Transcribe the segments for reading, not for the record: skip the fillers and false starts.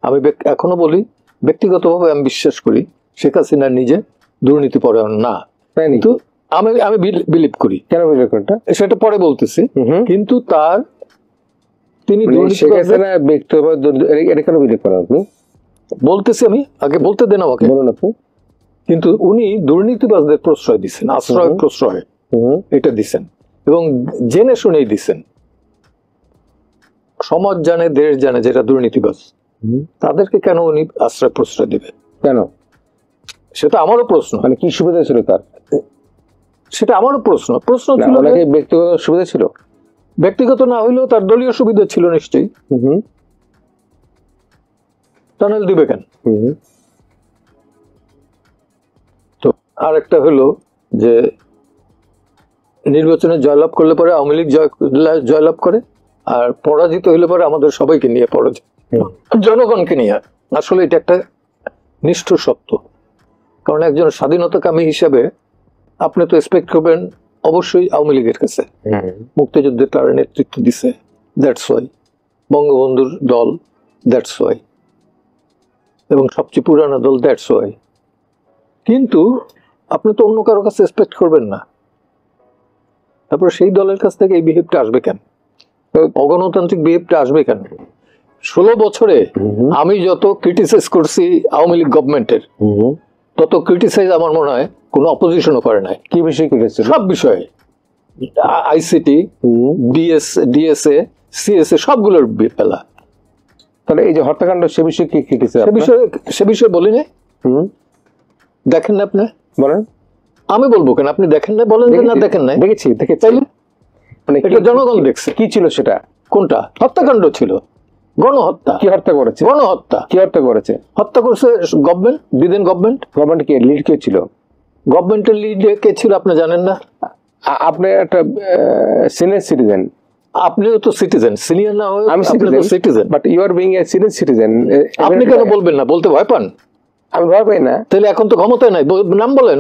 আমি এখনো বলি, ব্যক্তিগতভাবে আমি বিশ্বাস করি শেখ হাসিনা নিজে দুর্নীতি পরায়ণ না, কিন্তু আমি বিলিভ করি। কেন বিলিভ করেন? সেটা পরে বলতেছি। কিন্তু তিনি এটা কেন বিলিভ করেন আপনি? বলতেছি, আমি আগে বলতে দেন আমাকে। বলুন আপনি। কিন্তু উনি দুর্নীতিবাজদের প্রশ্রয় দিচ্ছেন, আশ্রয় প্রশ্রয় এটা দিচ্ছেন, এবং জেনে শুনেই দিচ্ছেন। সমাজ জানে, দেশ জানে যেটা দুর্নীতিবাজ, তাদেরকে কেন উনি আশ্রয় প্রশ্রয় দিবে? কেন? সেটা আমারও প্রশ্ন। মানে কি সুবিধা ছিল তার? সেটা আমারও প্রশ্ন ছিল। ব্যক্তিগত সুবিধা ছিল? ব্যক্তিগত না হইলেও তার দলীয় সুবিধা ছিল নিশ্চয়ই। টানেল দিবে কেন? তো আর একটা হলো যে নির্বাচনে জয়লাভ করলে পরে আওয়ামী লীগ জয়লাভ করে, আর পরাজিত হইলে পরে আমাদের সবাইকে নিয়ে পরাজিত, জনগণকে নিয়ে। আসলে এটা একটা নিষ্ঠুর সত্য। কারণ একজন স্বাধীনতাকামী হিসেবে আপনি তো এক্সপেক্ট করবেন অবশ্যই আওয়ামী লীগের কাছে। মুক্তিযুদ্ধে তারা নেতৃত্ব দিছে, দ্যাটস ওয়াই। বঙ্গবন্ধুর দল, দ্যাটস ওয়াই। এবং সবচেয়ে পুরানো দল, দ্যাটস ওয়াই। কিন্তু আপনি তো অন্য কারো কাছে এক্সপেক্ট করবেন না। তারপরে সেই দলের কাছ থেকে এই বিহেভটা আসবে কেন? অগণতান্ত্রিক বিহেভটা আসবে কেন? 16 বছরে আমি যত ক্রিটিসাইজ করছি আওয়ামী লীগ গভর্নমেন্টের, তত ক্রিটিসাইজ আমার মনে হয় কোন অপোজিশনও করে নাই। কি বিষয় ক্রিটিসাইজ? সব বিষয়ে, আইসিটি, ডিএসএ, সিএসএ, সবগুলোর বেলা। তাহলে এই যে হত্যাকাণ্ড, সে বিষয়ে কি ক্রিটিসাইজ? সে বিষয়ে বলি না। দেখেন না আপনি? বলেন। আমি বলবো কেন? আপনি দেখেন না? বলেন না দেখেন না। দেখেছি। তাইলে মানে এটা জনগণ দেখছে। কি ছিল সেটা? কোনটা? হত্যাকাণ্ড ছিল, গণহত্যা। কি হত্যা করেছে? গণহত্যা। কি হত্যা করেছে? হত্যা করেছে গভর্নমেন্ট, বিদেন গভর্নমেন্ট। গভর্নমেন্ট কে লিড কে ছিল? গভর্নমেন্টের লিড কে ছিল আপনি জানেন না? আপনি একটা সিনিয়র সিটিজেন। আপনিও তো সিটিজেন, সিনিয়র না হয় আমি citizen, but you are being a senior citizen. আপনি কেন বলবেন না? বলতে ভয় পান? আমি ভয় পাই না। তাহলে এখন তো ক্ষমতায় নাই, নাম বলেন।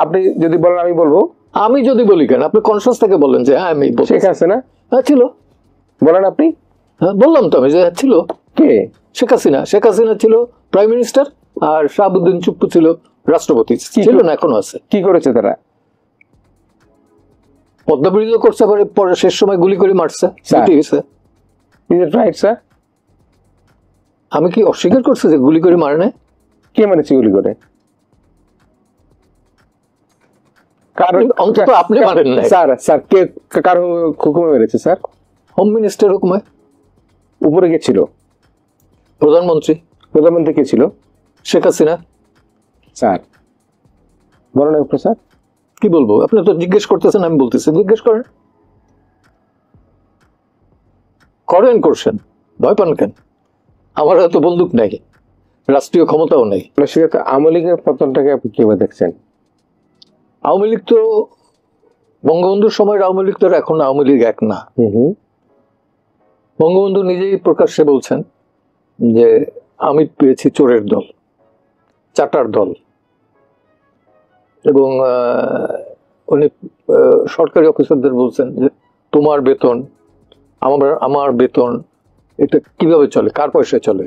আপনি যদি বলেন আমি বলবো। আমি যদি বলি কেন? আপনি কনসাস থেকে বলেন যে হ্যাঁ আমি শেখ হাসিনা। হ্যাঁ ছিল। বলেন আপনি। হ্যাঁ বললাম তো আমি যে ছিল। কে? শেখ হাসিনা। শেখ হাসিনা ছিল প্রাইম মিনিস্টার, আর শাহাবুদ্দিন চুপ্পু ছিল রাষ্ট্রপতি। ছিল না, এখনো আছে। কি করেছে তারা? পদ্মা ব্রিজ করছে, পরে শেষ সময় গুলি করে মারছে। আমি কি অস্বীকার করছি যে গুলি করে মারে নাই? কে মারেছে গুলি করে? অন্তত আপনি মারেন নাই। স্যার কে কার হুকুমে মেরেছে স্যার? হোম মিনিস্টার হুকুমে। উপরে কে ছিল? প্রধানমন্ত্রী। প্রধানমন্ত্রী কে ছিল? শেখ হাসিনা। স্যার বলেন একটু স্যার। কি বলবো? আপনি তো জিজ্ঞেস করতেছেন, আমি বলতেছি। জিজ্ঞেস করেন। করছেন, ভয় পান কেন? আমার হয়তো বন্দুক নাই, রাষ্ট্রীয় ক্ষমতাও নেই। আওয়ামী লীগের পতনটাকে আপনি কিভাবে দেখছেন? আওয়ামী লীগ তো বঙ্গবন্ধুর সময়ের আওয়ামী লীগ তো এখন আওয়ামী লীগ এক না। বঙ্গবন্ধু নিজেই প্রকাশ্যে বলছেন যে আমি পেয়েছি চোরের দল, চাটার দল। এবং উনি সরকারি অফিসারদের বলছেন যে তোমার বেতন, আমার বেতন, এটা কিভাবে চলে, কার পয়সায় চলে?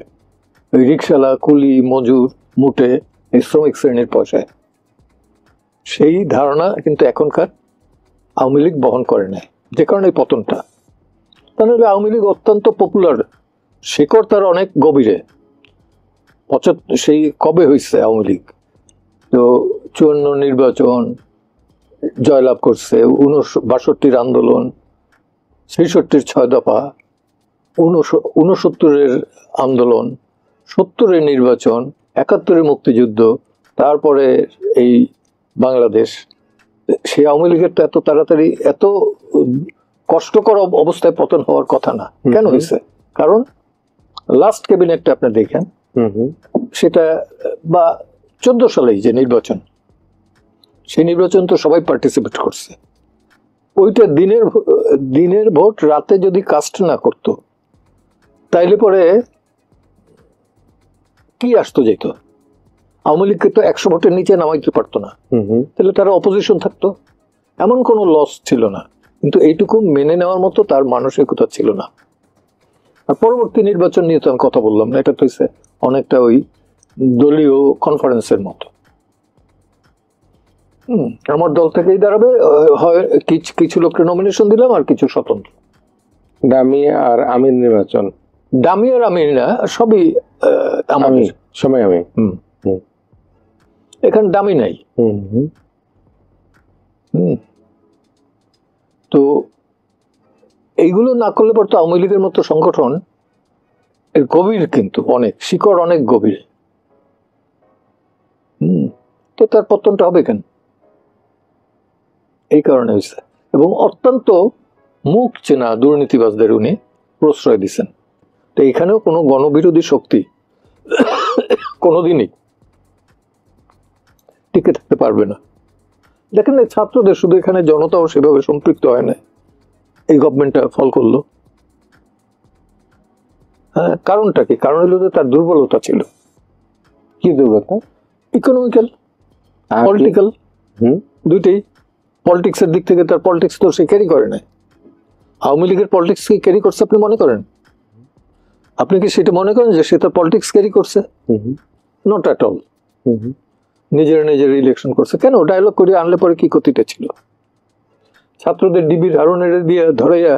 ওই রিক্সাওয়ালা, কুলি, মজুর, মুটে, এই শ্রমিক শ্রেণীর পয়সায়। সেই ধারণা কিন্তু এখনকার আওয়ামী লীগ বহন করে নেয়, যে কারণে পতনটা। তাহলে আওয়ামী লীগ অত্যন্ত পপুলার, শেকড় তার অনেক গভীরে। সেই কবে হয়েছে আওয়ামী লীগ? তো 54 নির্বাচন জয়লাভ করছে, 62 আন্দোলন, 66 6 দফা, 69 আন্দোলন, 70 নির্বাচন, 71 মুক্তিযুদ্ধ, তারপরে এই বাংলাদেশ। সেই আওয়ামী লীগের তো এত তাড়াতাড়ি, এত কষ্টকর অবস্থায় পতন হওয়ার কথা না। কেন হয়েছে? কারণ লাস্ট ক্যাবিনেটটা আপনি দেখেন, সেটা বা 14 সালেই যে নির্বাচন, সেই নির্বাচন তো সবাই পার্টিসিপেট করছে। ওইটা দিনের ভোট রাতে যদি কাস্ট না করতো, তাইলে পরে কি আসতো যেত? আওয়ামী লীগকে তো 100 ভোটের নিচে নামাইতে পারতো না, তাহলে তারা অপোজিশন থাকতো। এমন কোনো লস ছিল না, কিন্তু এইটুকু মেনে নেওয়ার মতো তার মানসিকতা ছিল না। আর পরবর্তী নির্বাচন নিয়ে তো আমি কথা বললাম না, এটা তো হচ্ছে অনেকটা ওই দলীয় কনফারেন্সের মতো। আমার দল থেকেই দাঁড়াবে, হয় কিছু লোককে নমিনেশন দিলাম আর কিছু স্বতন্ত্র। ডামি আর আমির নির্বাচন, ডামি আর আমি না, সবই আমি আমি। সময় আমি এখানে ডামি নাই। তো এইগুলো না করলে পর তো আওয়ামী লীগের মতো সংগঠন এর গভীর, কিন্তু অনেক শিকড়, অনেক গভীর। তো তার পতনটা হবে কেন? এই কারণে হয়েছে। এবং অত্যন্ত মুখ চেনা দুর্নীতিবাজদের উনি প্রশ্রয় দিচ্ছেন। তো এখানেও কোনো গণবিরোধী শক্তি কোনোদিনই টিকে থাকতে পারবে না। দেখেন না, ছাত্রদের শুধু এখানে জনতাও সেভাবে সম্পৃক্ত হয় না, এই গভর্নমেন্টটা ফল করলো। হ্যাঁ, কারণটা কি? কারণ হলো যে তার দুর্বলতা ছিল। কি দুর্বলতা? ইকোনমিক্যাল, পলিটিক্যাল, দুইটাই। পলিটিক্স এর দিক থেকে তার পলিটিক্স তো সে ক্যারি করে না। আওয়ামী লীগের পলিটিক্স কি ক্যারি করছে আপনি মনে করেন? আপনি কি সেটা মনে করেন যে সে তার পলিটিক্স ক্যারি করছে? Not at all. নিজের ইলেকশন করছে। কেন? ডায়লগ করে আনলে পরে কি ক্ষতিটা ছিল? ছাত্রদের ডিবির হারুনের দিয়ে ধরাইয়া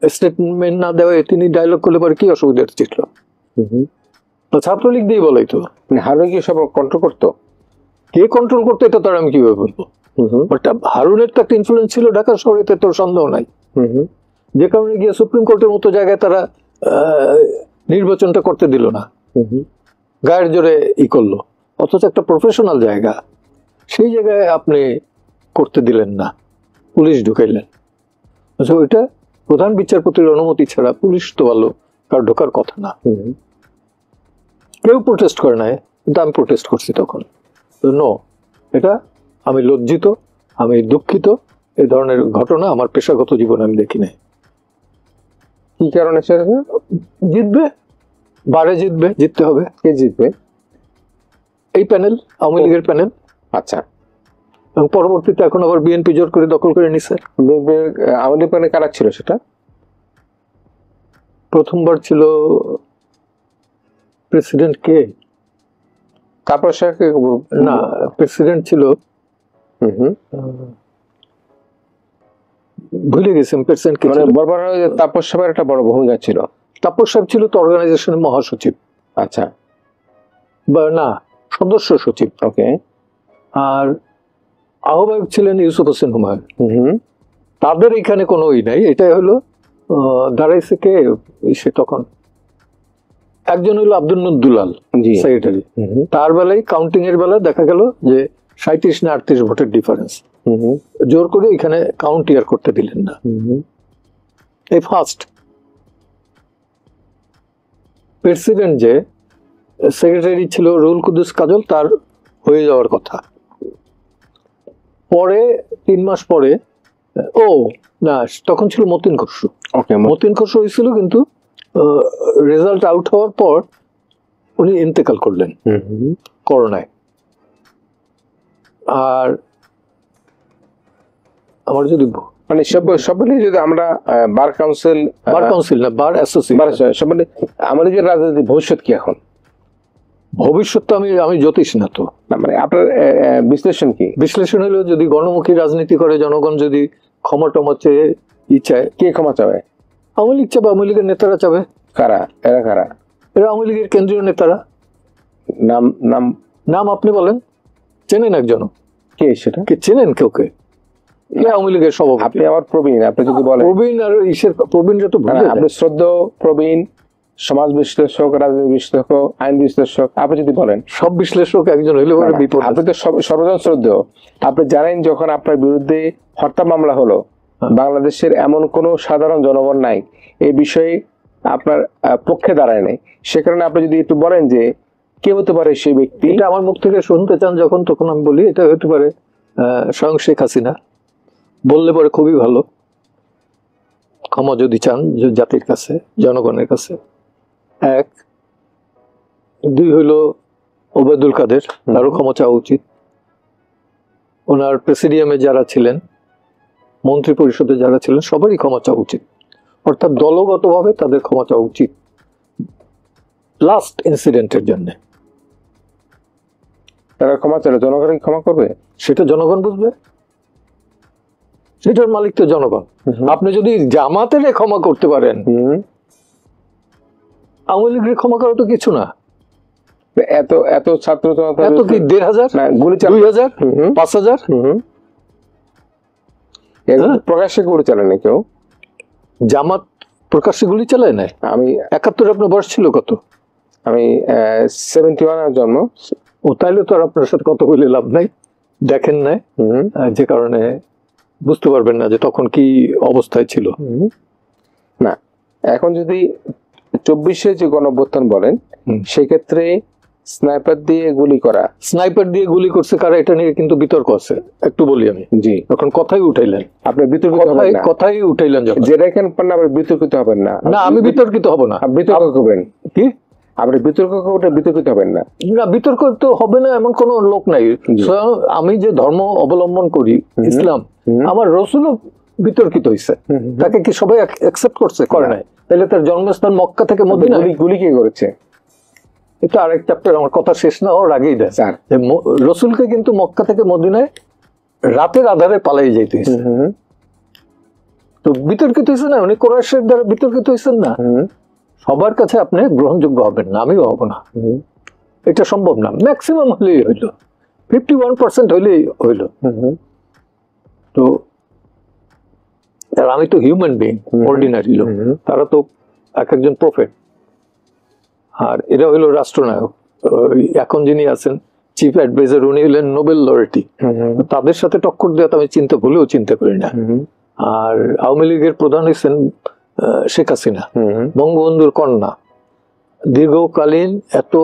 স্টেটমেন্ট না দেওয়ায় তিনি ডায়লগ করলে পরে কি অসুবিধা ছিল? ছাত্রলীগ দিয়ে বলাই তো। হারুন কি সব কন্ট্রোল করতো? কে কন্ট্রোল করতো এটা তো আমি কিভাবে বলবো? বাট হারুনের তো একটা ইনফ্লুয়েন্স ছিল ঢাকা শহরে, এতে তোর সন্দেহ নাই। যে কারণে গিয়ে সুপ্রিম কোর্টের মতো জায়গায় তারা নির্বাচনটা করতে দিল না, গায়ের জোরে ই করলো। অথচ একটা প্রফেশনাল জায়গা, সেই জায়গায় আপনি করতে দিলেন না, পুলিশ ঢুকাইলেন। আচ্ছা, ওইটা প্রধান বিচারপতির অনুমতি ছাড়া পুলিশ তো ভালো কার ঢোকার কথা না। কেউ প্রোটেস্ট করে নাই, কিন্তু আমি প্রোটেস্ট করছি তখন। নো, এটা আমি লজ্জিত, আমি দুঃখিত। এই ধরনের ঘটনা আমার পেশাগত জীবনে আমি দেখি নাই। কি কারণে সেটা? জিতবে, বারে জিতবে, জিততে হবে। কে জিতবে? এই প্যানেল, আওয়ামী লীগের প্যানেল। আচ্ছা, এবং পরবর্তীতে এখন আবার বিএনপি জোর করে দখল করে নিছে। আওয়ামী লীগ প্যানেল কারা ছিল সেটা? প্রথমবার ছিল প্রেসিডেন্ট কে? তারপর না, প্রেসিডেন্ট ছিল, ভুলে গেছি প্রেসিডেন্ট কে। মানে বরাবর তাপস সাহেবের একটা বড় ভূমিকা ছিল। তাপস সাহেব ছিল তো অর্গানাইজেশনের মহাসচিব। আচ্ছা, বা না, সদস্য সচিব। ওকে। আর আহ্বায়ক ছিলেন ইউসুফ হোসেন হুমায়ুন। তাদের এখানে কোনো ই নাই। এটাই হলো দাঁড়াইছে কে সে তখন, একজন হলো আব্দুল দুলাল, সেক্রেটারি। তার বেলায় কাউন্টিং এর বেলা দেখা গেল যে 37 না 38 ভোটের ডিফারেন্স। জোর করে এখানে কাউন্ট ইয়ার করতে দিলেন না। এই ফার্স্ট প্রেসিডেন্ট যে সেক্রেটারি ছিল রুহুল কুদ্দুস কাজল, তার হয়ে যাওয়ার কথা। পরে 3 মাস পরে, ও না, তখন ছিল মতিন খসরু। মতিন খসরু হয়েছিল, কিন্তু রেজাল্ট আউট হওয়ার পর উনি ইন্তেকাল করলেন করোনায়। আর আমার যদি মানে সব মিলিয়ে যদি আমরা বার কাউন্সিল না, বার অ্যাসোসিয়েশন সব মিলিয়ে আমাদের যে রাজনীতি ভবিষ্যৎ কি এখন? ভবিষ্যৎ তো আমি জ্যোতিষ না তো। মানে আপনার বিশ্লেষণ কি? বিশ্লেষণ হলো, যদি গণমুখী রাজনীতি করে জনগণ, যদি ক্ষমা টমা চেয়ে চায়, কে ক্ষমা চাবে? আওয়ামী লীগ চাবে, আওয়ামী লীগের নেতারা চাবে। কারা এরা? কারা এরা? আওয়ামী লীগের কেন্দ্রীয় নেতারা। নাম নাম নাম আপনি বলেন, চেনেন একজন? কে সেটা? কে চেনেন? কেউকে? আওয়ামী লীগের সভাপতি। আপনি আবার প্রবীণ, আপনি যদি বলেন প্রবীণ আর ইসের প্রবীণরা তো আপনি শ্রদ্ধেয় প্রবীণ সমাজ বিশ্লেষক, রাজনীতি বিশ্লেষক, আইন বিশ্লেষক, আপনি যদি বলেন সব বিশ্লেষক একজন হইলে বিপদ। আপনি তো সর্বজন শ্রদ্ধেয়। আপনি জানেন যখন আপনার বিরুদ্ধে হত্যা মামলা হলো, বাংলাদেশের এমন কোন সাধারণ জনগণ নাই এই বিষয়ে আপনার পক্ষে দাঁড়ায় নাই। সে কারণে আপনি যদি একটু বলেন যে কে হতে পারে সেই ব্যক্তি, এটা আমার মুখ থেকে শুনতে চান যখন, তখন আমি বলি এটা হতে পারে স্বয়ং শেখ হাসিনা। বললে পরে খুবই ভালো, ক্ষমা যদি চান জাতির কাছে, জনগণের কাছে। 1, 2 হইল ওবায়দুল কাদের, তারও ক্ষমা চাওয়া উচিত। ওনার প্রেসিডিয়ামে যারা ছিলেন, মন্ত্রী পরিষদে যারা ছিলেন, সবারই ক্ষমা চাওয়া উচিত। অর্থাৎ দলগতভাবে তাদের ক্ষমা চাওয়া উচিত। লাস্ট ইনসিডেন্টের জন্য। তারা ক্ষমা চাইলে জনগণ কি ক্ষমা করবে? সেটা জনগণ বুঝবে, সেটার মালিক তো জনগণ। আপনি যদি জামাতের ক্ষমা করতে পারেন, আওয়ামী লীগের ক্ষমা করা তো কিছু না। এত এত ছাত্র জনতা এত কি 1,500 না, গুলি 2,000 5,000 প্রকাশ্যে গুলি চালায় না কেউ। জামাত প্রকাশ্যে গুলি চালায় নাই। আমি 71 আপনার বয়স ছিল কত? আমি 71 জন্ম। ও তাইলে তো আর আপনার সাথে কথা বলে লাভ নাই, দেখেন নাই, যে কারণে বুঝতে পারবেন না যে তখন কি অবস্থায় ছিল। না, এখন যদি 24-এ যে গণঅভ্যুত্থান বলেন, সেক্ষেত্রে স্নাইপার দিয়ে গুলি করা, স্নাইপার দিয়ে গুলি করছে কারা, এটা নিয়ে কিন্তু বিতর্ক আছে, একটু বলি আমি। জি, এখন কথাই উঠাইলেন, আপনি বিতর্কিত হবেন না। কথাই উঠাইলেন যখন, যেটা এখানে পারেন আপনি বিতর্কিত হবেন না। না আমি বিতর্কিত হব না। আপনি বিতর্ক করবেন কি? আপনি বিতর্ক করতে বিতর্কিত হবেন না। না, বিতর্ক তো হবে না এমন কোন লোক নাই। স্বয়ং আমি যে ধর্ম অবলম্বন করি, ইসলাম, আমার রসুলও বিতর্কিত হয়েছে, তাকে কি সবাই অ্যাকসেপ্ট করছে? করে নাই। তাহলে তার জন্মস্থান মক্কা থেকে মদিনা। গুলি কে করেছে? এটা আরেক চ্যাপ্টার, আমার কথা শেষ না হওয়ার আগেই দেয়। যে রসুলকে কিন্তু মক্কা থেকে মদিনায় রাতের আধারে পালাই যাইতে হয়েছে। তো বিতর্কিত হয়েছে না, উনি কোরআনের দ্বারা বিতর্কিত হয়েছেন না। সবার কাছে আপনি গ্রহণযোগ্য হবেন না, আমিও হব না, এটা সম্ভব না। ম্যাক্সিমাম হলেই হইল, 51% হইলেই হইল। তো আমি তো হিউম্যান বিং, অর্ডিনারি লোক, তারা তো এক একজন প্রফেট, আর এরা হইল রাষ্ট্রনায়ক। এখন যিনি আছেন চিফ অ্যাডভাইজার, উনি হলেন নোবেল লরেটি। তাদের সাথে টক্কর দেওয়া আমি ভুলেও চিন্তা করি না। আর আওয়ামী লীগের প্রধান হয়েছেন শেখ হাসিনা, বঙ্গবন্ধুর কন্যা। দীর্ঘকালীন এত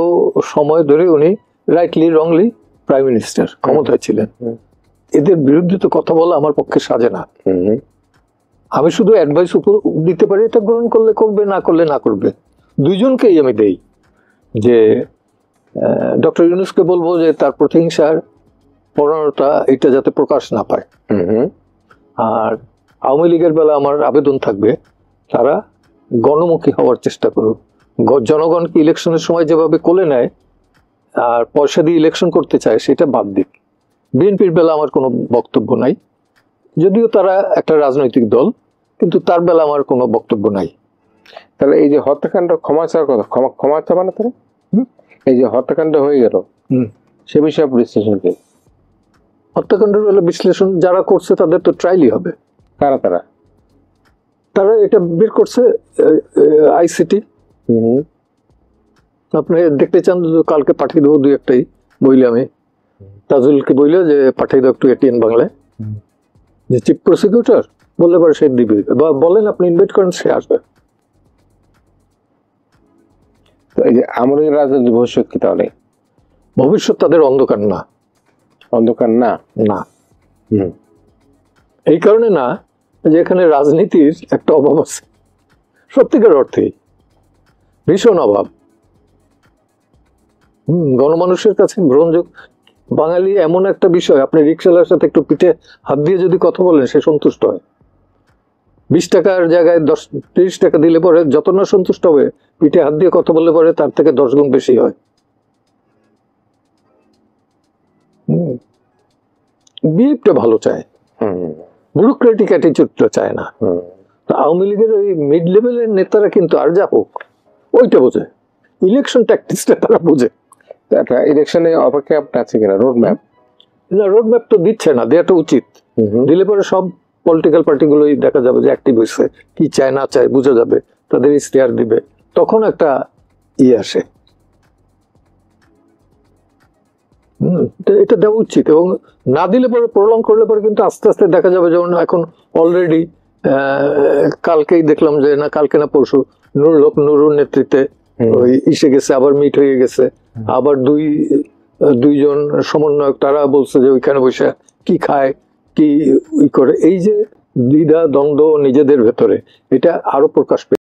সময় ধরে উনি রাইটলি রংলি প্রাইম মিনিস্টার ক্ষমতায় ছিলেন। এদের বিরুদ্ধে তো কথা বলা আমার পক্ষে সাজে না। আমি শুধু অ্যাডভাইস দিতে পারি, এটা গ্রহণ করলে করবে, না করলে না করবে। দুইজনকেই আমি দেই যে ডক্টর ইউনূসকে বলবো যে তার প্রতিহিংসার প্রবণতা এটা যাতে প্রকাশ না পায়। আর আওয়ামী লীগের বেলা আমার আবেদন থাকবে, তারা গণমুখী হওয়ার চেষ্টা করুক। জনগণকে ইলেকশনের সময় যেভাবে কোলে নেয় আর পয়সা দিয়ে ইলেকশন করতে চায়, সেটা বাদ দিক। বিএনপির বেলা আমার কোনো বক্তব্য নাই, যদিও তারা একটা রাজনৈতিক দল, কিন্তু তার বেলা আমার কোনো বক্তব্য নাই। তাহলে এই যে হত্যাকাণ্ড ক্ষমা চাওয়ার কথা, ক্ষমা চাবা না তারা? এই যে হত্যাকাণ্ড হয়ে গেল, সে বিষয়ে বিশ্লেষণ কি? হত্যাকাণ্ডের বেলা বিশ্লেষণ যারা করছে তাদের তো ট্রায়ালই হবে। কারা তারা? তারা এটা বের করছে আইসিটি। আপনি দেখতে চান কালকে পাঠিয়ে দেবো দুই একটাই বইলে, আমি তাজুলকে বইলে যে পাঠিয়ে দেবো একটু এটিএন বাংলায়, যে চিফ প্রসিকিউটর বললে পরে সে দিবে, বা বলেন আপনি ইনভাইট করেন, সে আসবে। এই যে আমাদের রাজনৈতিক ভবিষ্যৎ কি তাহলে? ভবিষ্যৎ তাদের অন্ধকার না। অন্ধকার না? না, এই কারণে না যে এখানে রাজনীতির একটা অভাব আছে, সত্যিকার অর্থে ভীষণ অভাব। গণমানুষের কাছে গ্রহণযোগ্য বাঙালি এমন একটা বিষয়, আপনি রিক্সাওয়ালার সাথে একটু পিঠে হাত দিয়ে যদি কথা বলেন, সে সন্তুষ্ট হয়। 20 টাকার জায়গায় 30 টাকা দিলে পরে যত না সন্তুষ্ট হবে, পিঠে হাত দিয়ে কথা বললে পরে তার থেকে 10 গুণ বেশি হয়। বিহেভটা ভালো চায়, ব্যুরোক্রেটিক অ্যাটিটিউডটা চায় না। আওয়ামী লীগের ওই মিড লেভেলের নেতারা কিন্তু আর যা হোক ওইটা বোঝে, ইলেকশন ট্যাকটিক্সটা তারা বোঝে। ইলেকশনে অপেক্ষা আছে কিনা রোড ম্যাপ? না, রোড ম্যাপ তো দিচ্ছে না, দেওয়াটা উচিত। দিলে পরে সব পলিটিক্যাল পার্টিগুলোই দেখা যাবে যে অ্যাক্টিভ হয়েছে, কি চায় না চায় বোঝা যাবে, তাদের ইশতেহার দিবে, তখন একটা আসে। এটা দেওয়া উচিত, এবং না দিলে পরে প্রলং করলে পরে কিন্তু আস্তে আস্তে দেখা যাবে। যেমন এখন অলরেডি কালকেই দেখলাম যে, না কালকে না পরশু, নুরুর নেতৃত্বে ওই ইসে গেছে, আবার মিট হয়ে গেছে, আবার দুইজন সমন্বয়ক তারা বলছে যে ওইখানে বসে কি খায় কি করে। এই যে দ্বিধা দ্বন্দ্ব নিজেদের ভেতরে, এটা আরো প্রকাশ পেয়ে